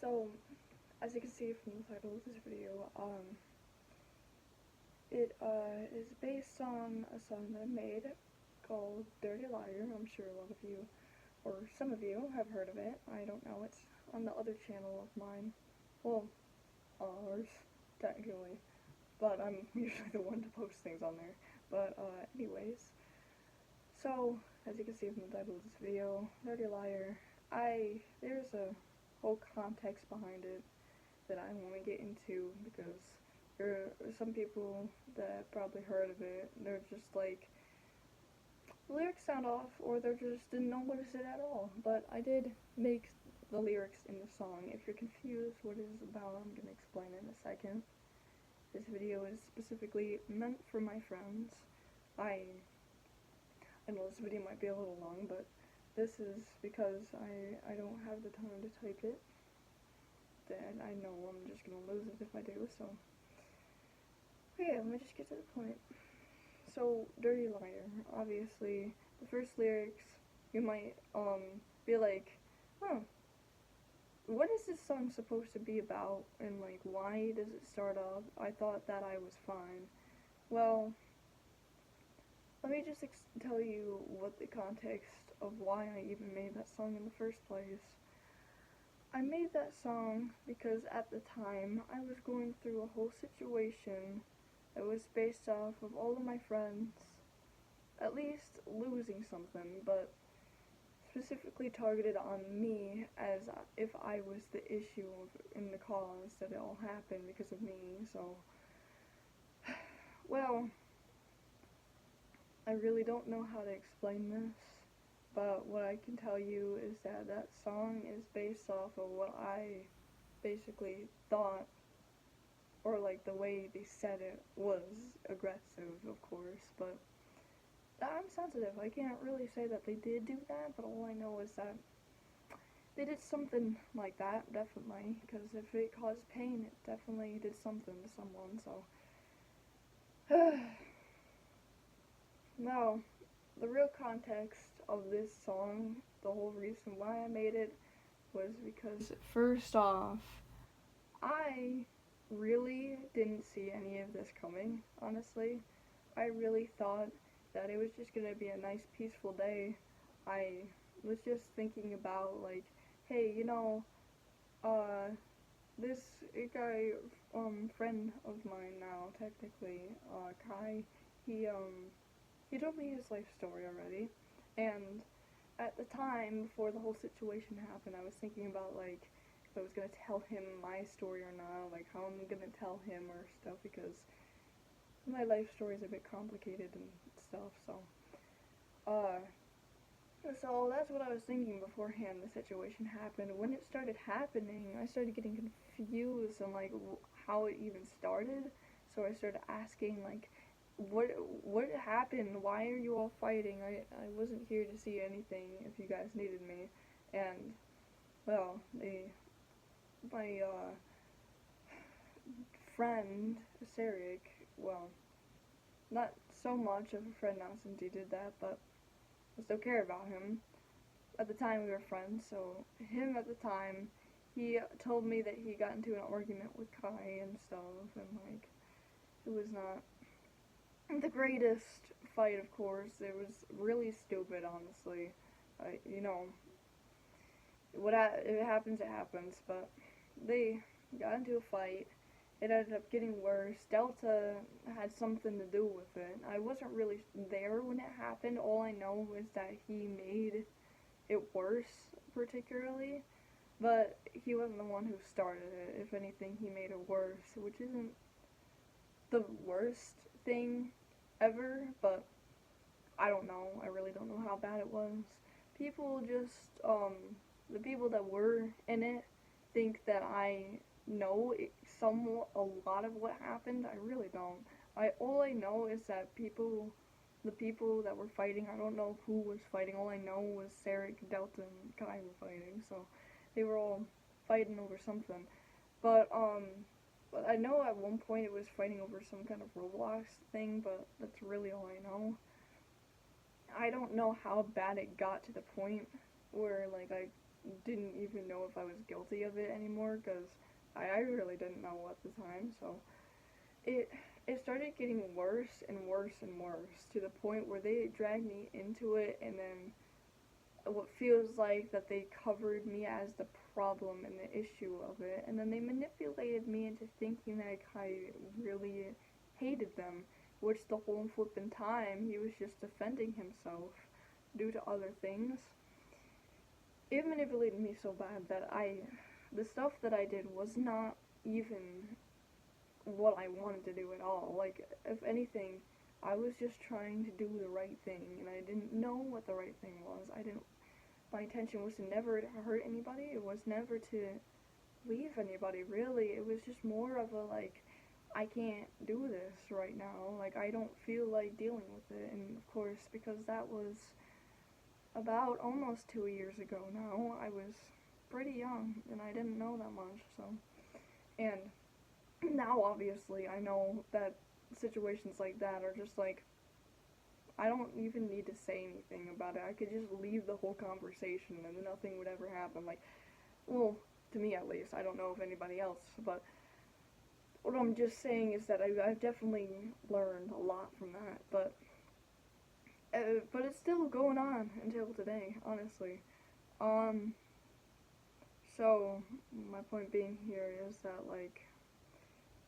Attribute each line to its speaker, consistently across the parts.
Speaker 1: So, as you can see from the title of this video, it is based on a song that I made called Dirty Liar. I'm sure a lot of you, or some of you, have heard of it. I don't know, it's on the other channel of mine. Well, ours, technically. But I'm usually the one to post things on there. But, anyways. So, as you can see from the title of this video, Dirty Liar, there's a whole context behind it that I want to get into, because there are some people that probably heard of it, and they're just like, the lyrics sound off, or they just didn't notice it at all. But I did make the lyrics in the song. If you're confused what it is about, I'm going to explain in a second. This video is specifically meant for my friends. I know this video might be a little long, but this is because I don't have the time to type it. Then I know I'm just gonna lose it if I do, so. Okay, let me just get to the point. So, Dirty Liar, obviously, the first lyrics, you might, be like, huh, what is this song supposed to be about, and, like, why does it start off, I thought that I was fine. Well, let me just tell you what the context of why I even made that song in the first place. I made that song because at the time I was going through a whole situation that was based off of all of my friends at least losing something, but specifically targeted on me as if I was the issue in the cause that it all happened because of me. So, well, I really don't know how to explain this, but what I can tell you is that that song is based off of what I basically thought, or like the way they said it was aggressive, of course, but I'm sensitive. I can't really say that they did do that, but all I know is that they did something like that, definitely, because if it caused pain, it definitely did something to someone, so. Now, the real context of this song, the whole reason why I made it, was because, first off, I really didn't see any of this coming, honestly. I really thought that it was just gonna be a nice, peaceful day. I was just thinking about, like, hey, this guy, friend of mine now, technically, Kai, he told me his life story already, and at the time, before the whole situation happened, I was thinking about, like, if I was gonna tell him my story or not, like, how I'm gonna tell him or stuff, because my life story is a bit complicated and stuff, so that's what I was thinking beforehand the situation happened. When it started happening, I started getting confused on, like, how it even started, so I started asking, like, what happened? Why are you all fighting? I wasn't here to see anything if you guys needed me. And, well, my, friend, Sarek, well, not so much of a friend now since he did that, but I still care about him. At the time we were friends, so him at the time, he told me that he got into an argument with Kai and stuff, and, like, it was not the greatest fight, of course. It was really stupid, honestly. It happens, it happens, but they got into a fight. It ended up getting worse. Delta had something to do with it. I wasn't really there when it happened. All I know is that he made it worse, particularly, but he wasn't the one who started it. If anything, he made it worse, which isn't the worst thing ever, but I don't know. I really don't know how bad it was. People just, the people that were in it think that I know a lot of what happened. I really don't. All I know is that the people that were fighting, I don't know who was fighting. All I know was Sarek, Delta, and Kai were fighting, so they were all fighting over something. But I know at one point it was fighting over some kind of Roblox thing, but that's really all I know. I don't know how bad it got to the point where, like, I didn't even know if I was guilty of it anymore, because I really didn't know at the time. So it it started getting worse and worse and worse, to the point where they dragged me into it, and then what feels like that they covered me as the problem and the issue of it, and then they manipulated me into thinking that I really hated them, which the whole flippin' time he was just defending himself due to other things. It manipulated me so bad that the stuff that I did was not even what I wanted to do at all. Like, if anything, I was just trying to do the right thing, and I didn't know what the right thing was. My intention was to never hurt anybody. It was never to leave anybody, really. It was just more of a, like, I can't do this right now. Like, I don't feel like dealing with it. And, of course, because that was about almost 2 years ago now, I was pretty young, and I didn't know that much, so. And now, obviously, I know that situations like that are just, like, I don't even need to say anything about it. I could just leave the whole conversation and nothing would ever happen. Like, well, to me at least. I don't know if anybody else, but what I'm just saying is that I've definitely learned a lot from that, but it's still going on until today, honestly. So, my point being here is that, like,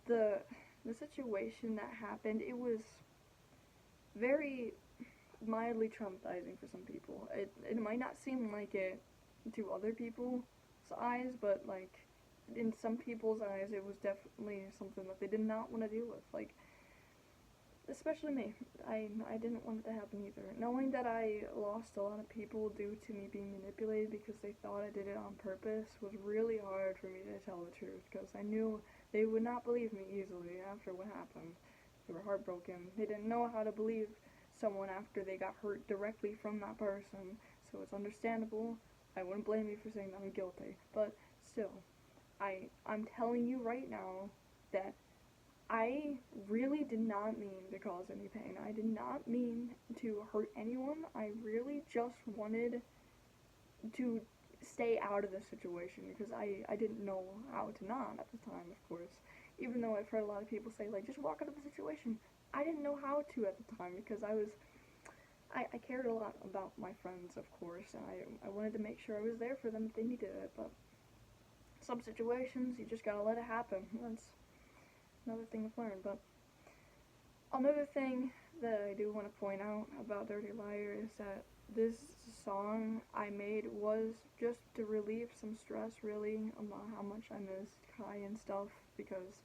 Speaker 1: the situation that happened, it was very mildly traumatizing for some people. It might not seem like it to other people's eyes, but, like, in some people's eyes, it was definitely something that they did not want to deal with. Like, especially me. I didn't want it to happen either. Knowing that I lost a lot of people due to me being manipulated because they thought I did it on purpose was really hard for me to tell the truth, because I knew they would not believe me easily after what happened. They were heartbroken. They didn't know how to believe someone after they got hurt directly from that person, so it's understandable. I wouldn't blame you for saying that I'm guilty, but still, I'm telling you right now that I really did not mean to cause any pain. I did not mean to hurt anyone. I really just wanted to stay out of the situation, because I didn't know how to not at the time, of course. Even though I've heard a lot of people say, like, just walk out of the situation. I didn't know how to at the time, because I cared a lot about my friends, of course, and I wanted to make sure I was there for them if they needed it, but some situations, you just gotta let it happen. That's another thing I've learned. But another thing that I do want to point out about Dirty Liar is that this song I made was just to relieve some stress, really, about how much I miss Kai and stuff, because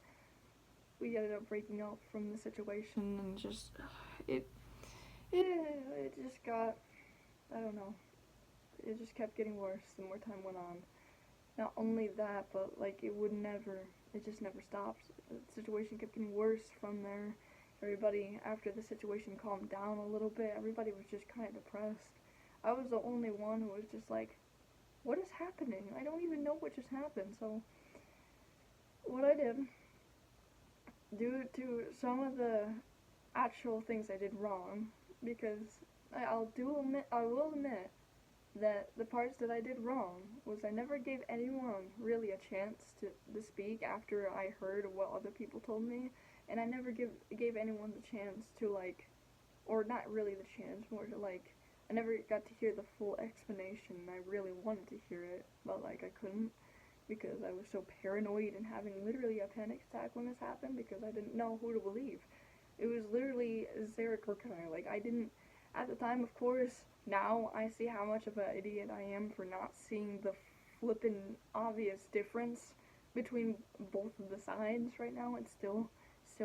Speaker 1: we ended up breaking up from the situation, and just it just got, I don't know, it just kept getting worse the more time went on. Not only that, but, like, it just never stopped. The situation kept getting worse from there. Everybody, after the situation calmed down a little bit, everybody was just kind of depressed. I was the only one who was just like, what is happening? I don't even know what just happened. So, what I did, due to some of the actual things I did wrong, because I will admit that the parts that I did wrong was I never gave anyone really a chance to speak after I heard what other people told me, and I never gave anyone the chance to, like, or not really the chance, more to, like, I never got to hear the full explanation. I really wanted to hear it, but, like, I couldn't, because I was so paranoid and having literally a panic attack when this happened, because I didn't know who to believe. It was literally Zarek or Kai. Like, I didn't, at the time, of course, now I see how much of an idiot I am for not seeing the flippin' obvious difference between both of the sides right now. It's still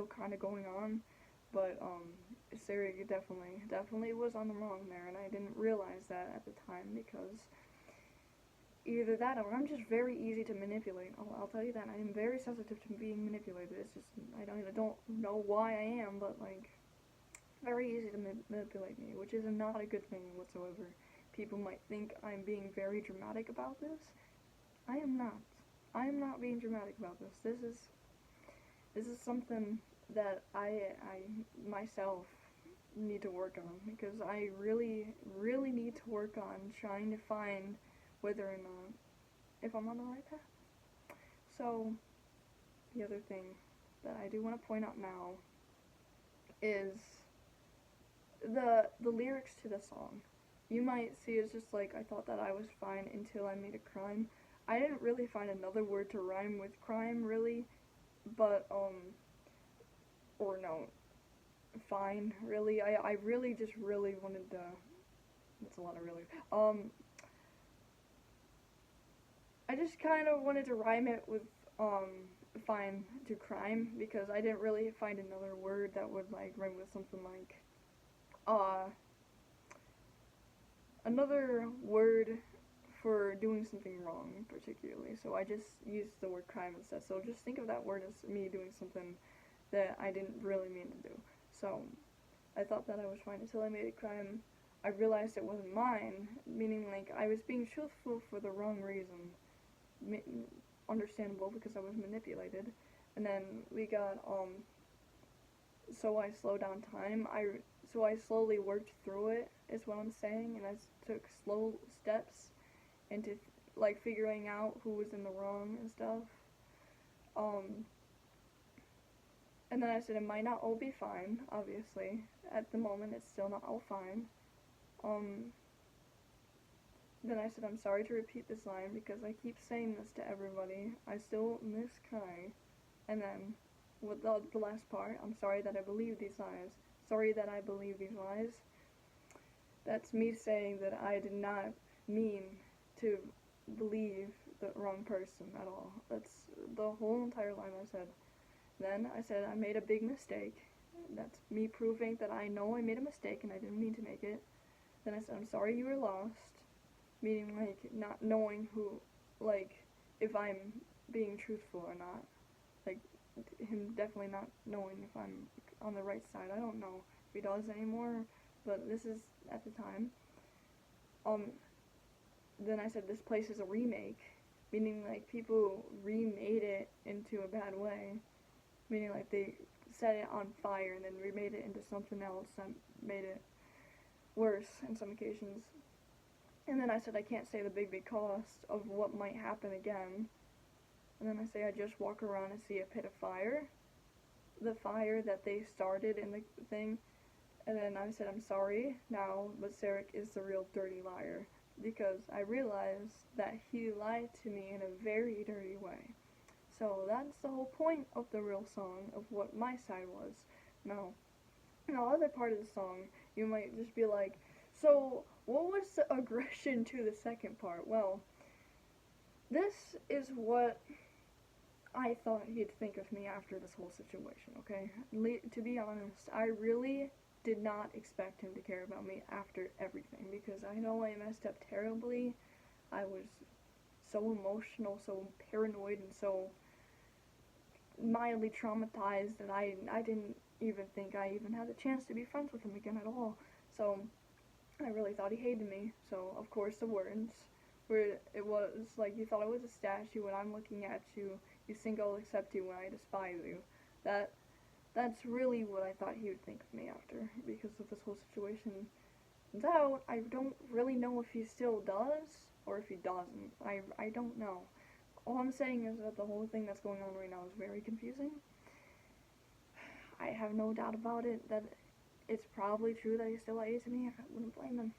Speaker 1: kind of going on, but Zarek definitely was on the wrong there, and I didn't realize that at the time, because either that or I'm just very easy to manipulate. I'll tell you that. I am very sensitive to being manipulated. It's just, I don't know why I am, but, like, very easy to manipulate me, which is not a good thing whatsoever. People might think I'm being very dramatic about this. I am not. I am not being dramatic about this. This is something that I myself need to work on, because I really need to work on trying to find whether or not if I'm on the right path. So the other thing that I do want to point out now is the lyrics to the song. You might see it's just like, I thought that I was fine until I made a crime. I didn't really find another word to rhyme with crime, really, but, or no, fine, really. I really just really wanted to, that's a lot of really, I just kind of wanted to rhyme it with, fine to crime, because I didn't really find another word that would, like, rhyme with something like, another word for doing something wrong, particularly. So I just used the word crime instead. So just think of that word as me doing something that I didn't really mean to do. So I thought that I was fine until I made a crime. I realized it wasn't mine, meaning like I was being truthful for the wrong reason. Understandable, because I was manipulated. And then we got, so I slowed down time. So I slowly worked through it, is what I'm saying, and I took slow steps into, like, figuring out who was in the wrong and stuff. And then I said it might not all be fine, obviously. At the moment, it's still not all fine. Then I said, I'm sorry to repeat this line, because I keep saying this to everybody. I still miss Kai. And then, with the last part, I'm sorry that I believe these lies. Sorry that I believe these lies. That's me saying that I did not mean to believe the wrong person at all. That's the whole entire line I said. Then I said I made a big mistake. That's me proving that I know I made a mistake and I didn't mean to make it. Then I said, I'm sorry you were lost. Meaning, like, not knowing who, like, if I'm being truthful or not. Like, him definitely not knowing if I'm on the right side. I don't know if he does anymore, but this is at the time. Then I said this place is a remake, meaning like people remade it into a bad way, meaning like they set it on fire and then remade it into something else that made it worse in some occasions. And then I said I can't say the big cost of what might happen again. And then I say I just walk around and see a pit of fire, the fire that they started in the thing. And then I said I'm sorry now, but Sarek is the real dirty liar, because I realized that he lied to me in a very dirty way. So that's the whole point of the real song, of what my side was. Now, in the other part of the song, you might just be like, so what was the aggression to the second part? Well, this is what I thought he'd think of me after this whole situation, okay? To be honest, I really did not expect him to care about me after everything, because I know I messed up terribly. I was so emotional, so paranoid, and so mildly traumatized that I didn't even think I even had a chance to be friends with him again at all. So I really thought he hated me. So of course the words where it was like, you thought I was a statue when I'm looking at you, you think I'll accept you when I despise you. That's really what I thought he would think of me after, because of this whole situation. Turns out, I don't really know if he still does, or if he doesn't. I don't know. All I'm saying is that the whole thing that's going on right now is very confusing. I have no doubt about it, that it's probably true that he still hates me. I wouldn't blame him.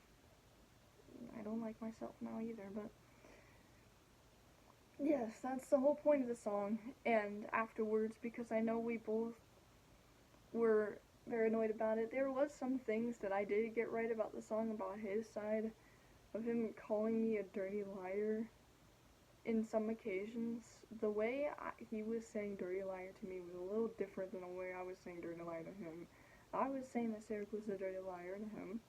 Speaker 1: I don't like myself now either, but yes, that's the whole point of the song. And afterwards, because I know we both were very annoyed about it, there was some things that I did get right about the song, about his side, of him calling me a dirty liar. In some occasions, the way he was saying dirty liar to me was a little different than the way I was saying dirty liar to him. I was saying that Sarek was a dirty liar to him.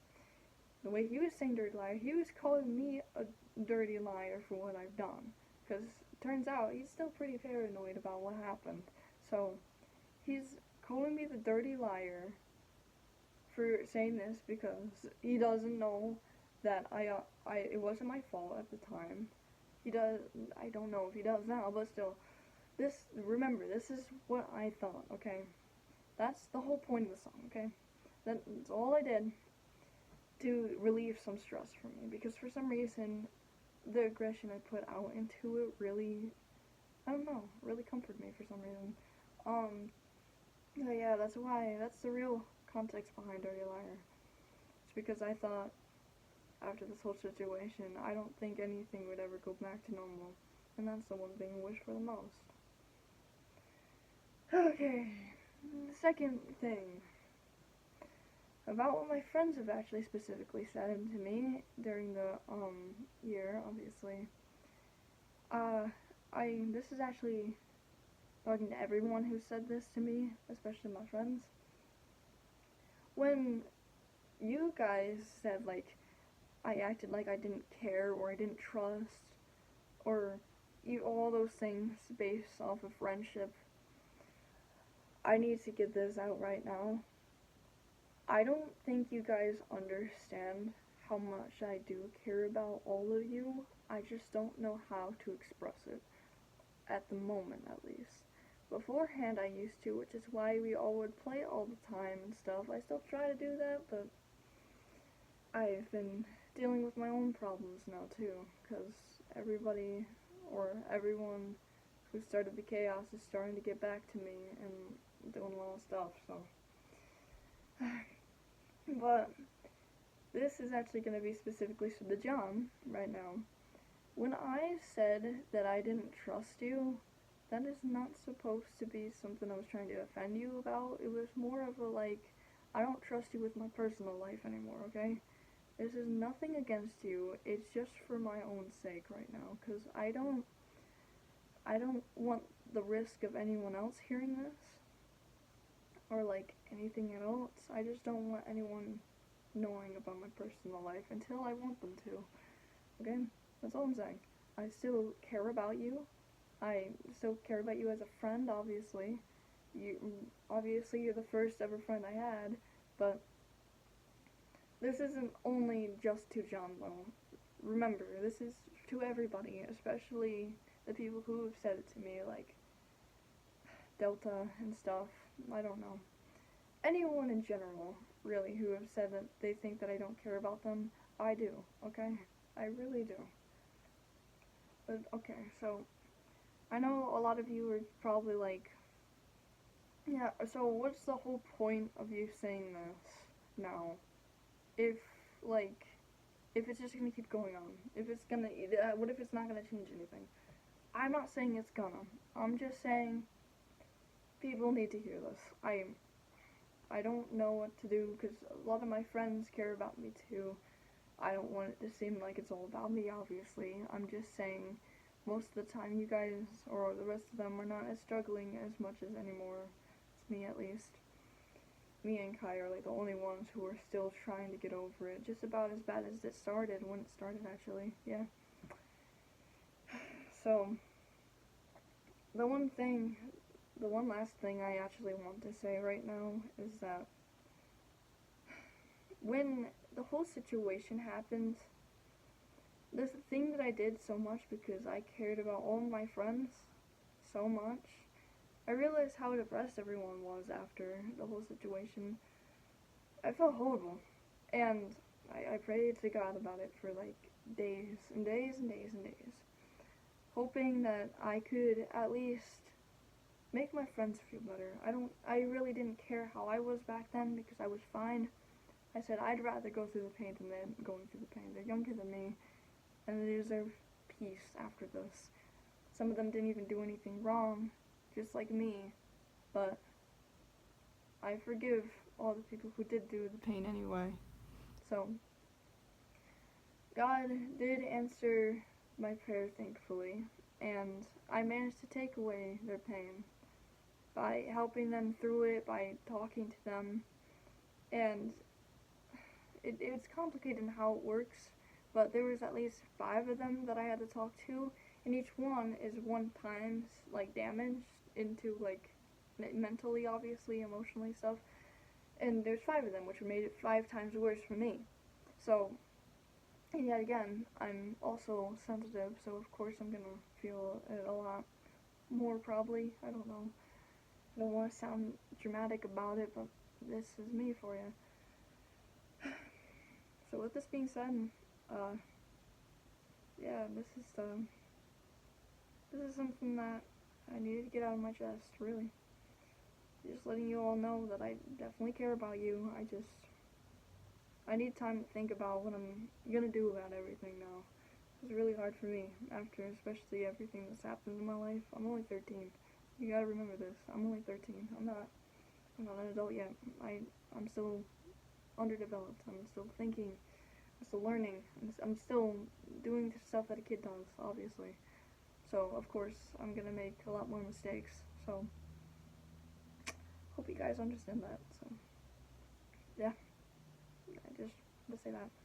Speaker 1: The way he was saying dirty liar, he was calling me a dirty liar for what I've done. Because turns out he's still pretty paranoid about what happened. So he's calling me the dirty liar for saying this, because he doesn't know that it wasn't my fault at the time. He does, I don't know if he does now, but still, remember, this is what I thought, okay? That's the whole point of the song, okay? That's all I did to relieve some stress from me, because for some reason, the aggression I put out into it really, I don't know, really comforted me for some reason. But yeah, that's the real context behind Dirty Liar. It's because I thought, after this whole situation, I don't think anything would ever go back to normal. And that's the one thing I wish for the most. Okay, the second thing. About what my friends have actually specifically said to me during the, year, obviously. This is actually talking to everyone who said this to me, especially my friends. When you guys said, like, I acted like I didn't care, or I didn't trust, or all those things based off of friendship, I need to get this out right now. I don't think you guys understand how much I do care about all of you. I just don't know how to express it, at the moment at least. Beforehand I used to, which is why we all would play all the time and stuff. I still try to do that, but I've been dealing with my own problems now too, because everybody, or everyone who started the chaos is starting to get back to me and doing a lot of stuff, so. But this is actually going to be specifically to John right now. When I said that I didn't trust you, that is not supposed to be something I was trying to offend you about. It was more of a, like, I don't trust you with my personal life anymore, okay? This is nothing against you. It's just for my own sake right now, because I don't want the risk of anyone else hearing this, or, like, anything else. I just don't want anyone knowing about my personal life until I want them to. Okay? That's all I'm saying. I still care about you. I still care about you as a friend, obviously. Obviously, you're the first ever friend I had, but this isn't only just to John, though. Remember, this is to everybody, especially the people who have said it to me, like Delta and stuff. I don't know. Anyone in general, really, who have said that they think that I don't care about them, I do, okay? I really do. But, okay, so, I know a lot of you are probably like, yeah, so what's the whole point of you saying this now? If it's just gonna keep going on? If it's gonna, what if it's not gonna change anything? I'm not saying it's gonna. I'm just saying people need to hear this. I don't know what to do, because a lot of my friends care about me too. I don't want it to seem like it's all about me, obviously. I'm just saying, most of the time you guys, or the rest of them, are not as struggling as much as anymore. It's me, at least. Me and Kai are like the only ones who are still trying to get over it. Just about as bad as it started, when it started, actually. Yeah. So, the one last thing I actually want to say right now is that when the whole situation happened, the thing that I did so much because I cared about all of my friends so much, I realized how depressed everyone was after the whole situation. I felt horrible, and I prayed to God about it for like days and days and days and days, hoping that I could at least make my friends feel better. I really didn't care how I was back then, because I was fine. I said I'd rather go through the pain than them going through the pain. They're younger than me, and they deserve peace after this. Some of them didn't even do anything wrong, just like me, but I forgive all the people who did do the pain anyway. So, God did answer my prayer, thankfully, and I managed to take away their pain by helping them through it, by talking to them, and it's complicated in how it works, but there was at least 5 of them that I had to talk to, and each one is 1 times, like, damaged into, like, mentally, obviously, emotionally stuff, and there's 5 of them, which made it 5 times worse for me. So, and yet again, I'm also sensitive, so of course I'm gonna feel it a lot more, probably. I don't know. I don't want to sound dramatic about it, but this is me for you. So with this being said, yeah, this is something that I needed to get out of my chest, really. Just letting you all know that I definitely care about you. I need time to think about what I'm gonna do about everything now. It's really hard for me after, especially everything that's happened in my life. I'm only 13. You gotta remember this. I'm only 13. I'm not an adult yet. I'm still underdeveloped. I'm still thinking. I'm still learning. I'm still doing the stuff that a kid does, obviously. So, of course, I'm gonna make a lot more mistakes. So, hope you guys understand that. So, yeah, I just want to say that.